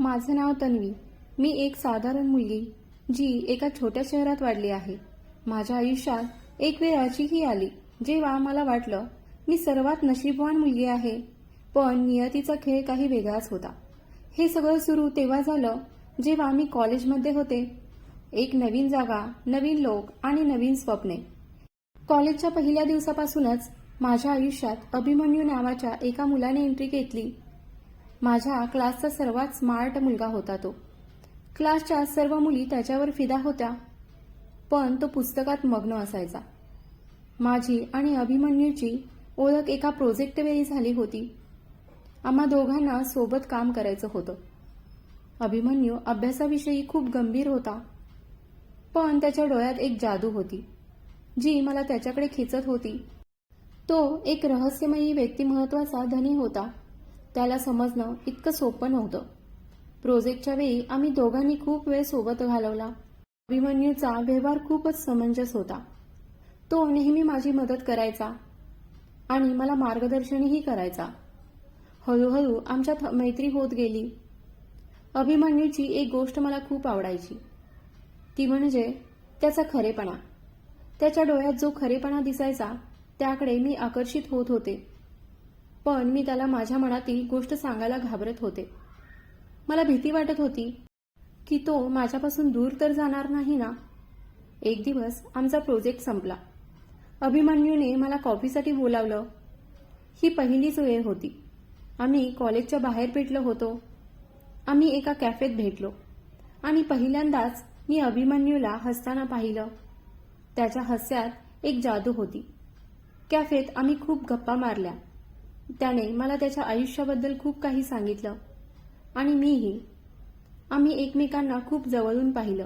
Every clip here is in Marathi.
माझं नाव तन्वी. मी एक साधारण मुलगी जी एका छोट्या शहरात वाढली आहे. माझ्या आयुष्यात एक वेळ अशीही आली जेव्हा मला वाटलं मी सर्वात नशीबवान मुलगी आहे, पण नियतीचा खेळ काही वेगळाच होता. हे सगळं सुरू तेव्हा झालं जेव्हा मी कॉलेजमध्ये होते. एक नवीन जागा, नवीन लोक आणि नवीन स्वप्ने. कॉलेजच्या पहिल्या दिवसापासूनच माझ्या आयुष्यात अभिमन्यू नावाच्या एका मुलाने एंट्री घेतली. माझ्या क्लासचा सर्वात स्मार्ट मुलगा होता तो. क्लासच्या सर्व मुली त्याच्यावर फिदा होत्या, पण तो पुस्तकात मग्न असायचा. माझी आणि अभिमन्यूची ओळख एका प्रोजेक्टवेळी झाली होती. आम्हा दोघांना सोबत काम करायचं होतं. अभिमन्यू अभ्यासाविषयी खूप गंभीर होता, पण त्याच्या डोळ्यात एक जादू होती जी मला त्याच्याकडे खेचत होती. तो एक रहस्यमयी व्यक्तिमत्वाचा धनी होता. त्याला समजणं इतकं सोपं नव्हतं. प्रोजेक्टच्या वेळी आम्ही दोघांनी खूप वेळ सोबत घालवला. अभिमन्यूचा व्यवहार खूपच समंजस होता. तो नेहमी माझी मदत करायचा आणि मला मार्गदर्शनही करायचा. हळूहळू आमच्यात मैत्री होत गेली. अभिमन्यूची एक गोष्ट मला खूप आवडायची, ती म्हणजे त्याचा खरेपणा. त्याच्या डोळ्यात जो खरेपणा दिसायचा त्याकडे मी आकर्षित होत होते, पण मी त्याला माझ्या मनातील गोष्ट सांगायला घाबरत होते. मला भीती वाटत होती की तो माझ्यापासून दूर तर जाणार नाही ना. एक दिवस आमचा प्रोजेक्ट संपला. अभिमन्यूने मला कॉफीसाठी बोलावलं. ही पहिलीच वेळ होती. आम्ही कॉलेजच्या बाहेर भेटलो होतो. आम्ही एका कॅफेत भेटलो आणि पहिल्यांदाच मी अभिमन्यूला हसताना पाहिलं. त्याच्या हास्यात एक जादू होती. कॅफेत आम्ही खूप गप्पा मारल्या. त्याने मला त्याच्या आयुष्याबद्दल खूप काही सांगितलं आणि मीही. आम्ही एकमेकांना खूप जवळून पाहिलं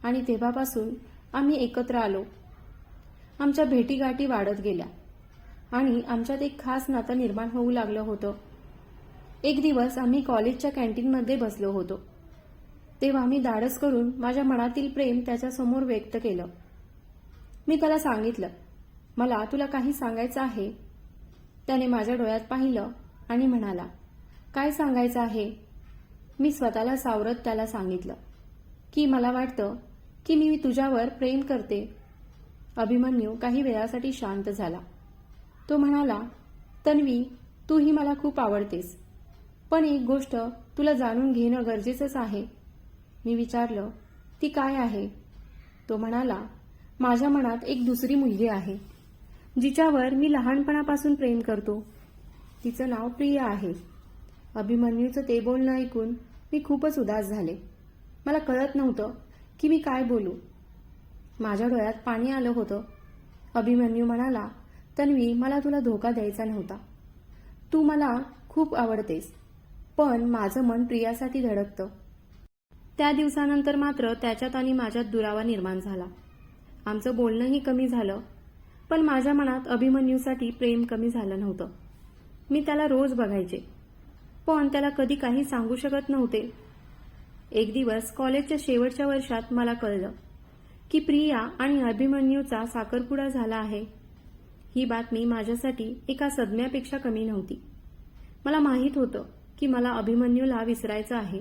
आणि तेव्हापासून आम्ही एकत्र आलो. आमच्या भेटीगाठी वाढत गेल्या आणि आमच्यात एक खास नातं निर्माण होऊ लागलं होतं. एक दिवस आम्ही कॉलेजच्या कॅन्टीनमध्ये बसलो होतो. तेव्हा मी धाडस करून माझ्या मनातील प्रेम त्याच्यासमोर व्यक्त केलं. मी त्याला सांगितलं, मला तुला काही सांगायचं आहे. त्याने माझ्या डोळ्यात पाहिलं आणि म्हणाला, काय सांगायचं आहे. मी स्वतःला सावरत त्याला सांगितलं की मला वाटतं की मी तुझ्यावर प्रेम करते. अभिमन्यू काही वेळासाठी शांत झाला. तो म्हणाला, तन्वी, तूही मला खूप आवडतेस, पण एक गोष्ट तुला जाणून घेणं गरजेचंच आहे. मी विचारलं, ती काय आहे. तो म्हणाला, माझ्या मनात एक दुसरी मुलगी आहे जिच्यावर मी लहानपणापासून प्रेम करतो. तिचं नाव प्रिया आहे. अभिमन्यूचं ते बोलणं ऐकून मी खूपच उदास झाले. मला कळत नव्हतं की मी काय बोलू. माझ्या डोळ्यात पाणी आलं होतं. अभिमन्यू म्हणाला, तन्वी, मला तुला धोका द्यायचा नव्हता. तू मला खूप आवडतेस, पण माझं मन प्रियासाठी धडकतं. त्या दिवसानंतर मात्र त्याच्यात आणि माझ्यात दुरावा निर्माण झाला. आमचं बोलणंही कमी झालं, पण माझ्या मनात अभिमन्यूसाठी प्रेम कमी झालं नव्हतं. मी त्याला रोज बघायचे, पण त्याला कधी काही सांगू शकत नव्हते. एक दिवस कॉलेजच्या शेवटच्या वर्षात मला कळलं की प्रिया आणि अभिमन्यूचा साखरपुडा झाला आहे. ही बातमी माझ्यासाठी एका सदम्यापेक्षा कमी नव्हती. मला माहीत होतं की मला अभिमन्यूला विसरायचं आहे,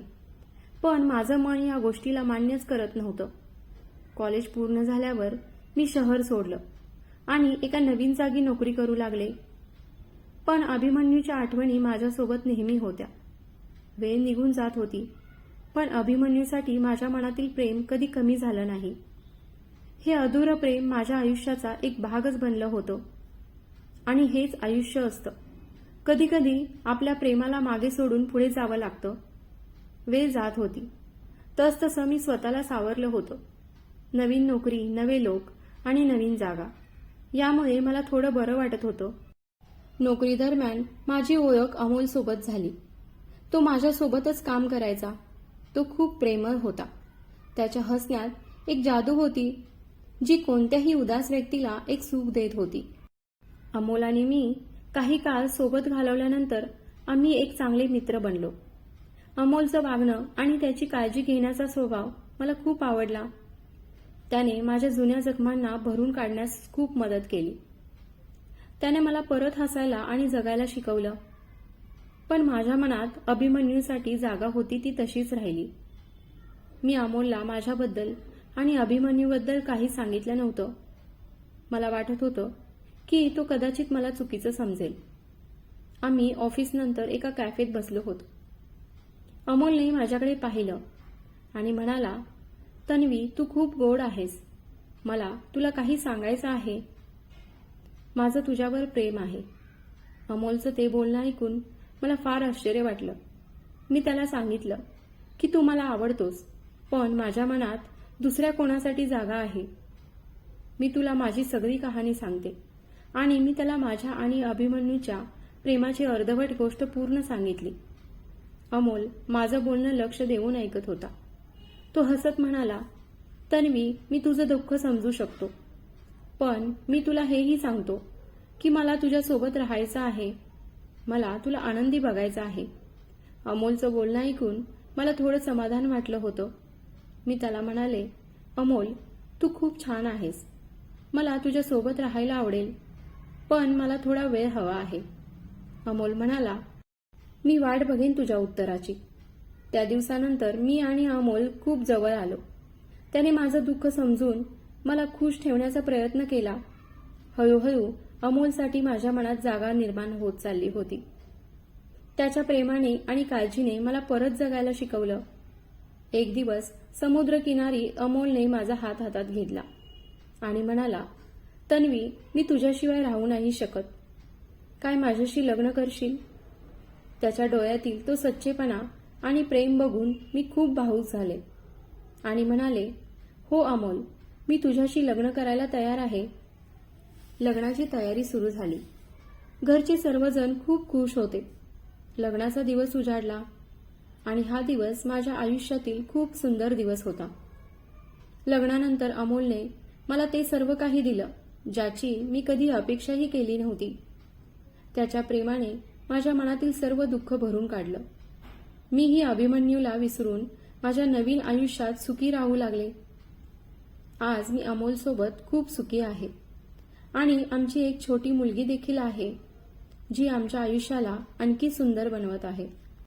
पण माझं मन या गोष्टीला मान्यच करत नव्हतं. कॉलेज पूर्ण झाल्यावर मी शहर सोडलं आणि एका नवीन जागी नोकरी करू लागले. पण अभिमन्यूच्या आठवणी माझ्यासोबत नेहमी होत्या. वेळ निघून जात होती, पण अभिमन्यूसाठी माझ्या मनातील प्रेम कधी कमी झालं नाही. हे अधुरं प्रेम माझ्या आयुष्याचा एक भागच बनलं होतं आणि हेच आयुष्य असतं. कधी कधी आपल्या प्रेमाला मागे सोडून पुढे जावं लागतं. वेळ जात होती, तसतसं मी स्वतःला सावरलं होतं. नवीन नोकरी, नवे लोक आणि नवीन जागा, यामुळे मला थोडं बरं वाटत होतं. नोकरी दरम्यान माझी ओळख अमोलसोबत झाली. तो माझ्यासोबतच काम करायचा. तो खूप प्रेमळ होता. त्याच्या हसण्यात एक जादू होती जी कोणत्याही उदास व्यक्तीला एक सुख देत होती. अमोल आणि मी काही काळ सोबत घालवल्यानंतर आम्ही एक चांगले मित्र बनलो. अमोलचं वागणं आणि त्याची काळजी घेण्याचा स्वभाव मला खूप आवडला. त्याने माझ्या जुन्या जखमांना भरून काढण्यास खूप मदत केली. त्याने मला परत हसायला आणि जगायला शिकवलं. पण माझ्या मनात अभिमन्यूसाठी जागा होती ती तशीच राहिली. मी अमोलला माझ्याबद्दल आणि अभिमन्यूबद्दल काही सांगितलं नव्हतं. मला वाटत होतं की तो कदाचित मला चुकीचं समजेल. आम्ही ऑफिसनंतर एका कॅफेत बसलो होतो. अमोलने माझ्याकडे पाहिलं आणि म्हणाला, तन्वी, तू खूप गोड आहेस. मला तुला काही सांगायचं आहे. माझं तुझ्यावर प्रेम आहे. अमोलचं ते बोलणं ऐकून मला फार आश्चर्य वाटलं. मी त्याला सांगितलं की तू मला आवडतोस, पण माझ्या मनात दुसऱ्या कोणासाठी जागा आहे. मी तुला माझी सगळी कहाणी सांगते. आणि मी त्याला माझ्या आणि अभिमन्यूच्या प्रेमाची अर्धवट गोष्ट पूर्ण सांगितली. अमोल माझं बोलणं लक्ष देऊन ऐकत होता. तो हसत म्हणाला, तन्वी, मी तुझं दुःख समजू शकतो, पण मी तुला हेही सांगतो की मला तुझ्यासोबत राहायचं आहे. मला तुला आनंदी बघायचं आहे. अमोलचं बोलणं ऐकून मला थोडं समाधान वाटलं होतं. मी त्याला म्हणाले, अमोल, तू खूप छान आहेस. मला तुझ्यासोबत राहायला आवडेल, पण मला थोडा वेळ हवा आहे. अमोल म्हणाला, मी वाट बघेन तुझ्या उत्तराची. त्या दिवसानंतर मी आणि अमोल खूप जवळ आलो. त्याने माझं दुःख समजून मला खुश ठेवण्याचा प्रयत्न केला. हळूहळू अमोलसाठी माझ्या मनात जागा निर्माण होत चालली होती. त्याच्या प्रेमाने आणि काळजीने मला परत जगायला शिकवलं. एक दिवस समुद्रकिनारी अमोलने माझा हात हातात घेतला आणि म्हणाला, तन्वी, मी तुझ्याशिवाय राहू नाही शकत. काय माझ्याशी लग्न करशील? त्याच्या डोळ्यातील तो सच्चेपणा आणि प्रेम बघून मी खूप भावूक झाले आणि म्हणाले, हो अमोल, मी तुझ्याशी लग्न करायला तयार आहे. लग्नाची तयारी सुरू झाली. घरचे सर्वजण खूप खुश होते. लग्नाचा दिवस उजाडला आणि हा दिवस माझ्या आयुष्यातील खूप सुंदर दिवस होता. लग्नानंतर अमोलने मला ते सर्व काही दिलं ज्याची मी कधी अपेक्षाही केली नव्हती. त्याच्या प्रेमाने माझ्या मनातील सर्व दुःख भरून काढलं. मीही अभिमन्यूला विसरून माझ्या नवीन आयुष्यात सुखी राहू लागले. आज मी अमोलसोबत खूप सुखी आहे आणि आमची एक छोटी मुलगी देखील आहे, जी आमच्या आयुष्याला आणखी सुंदर बनवत आहे.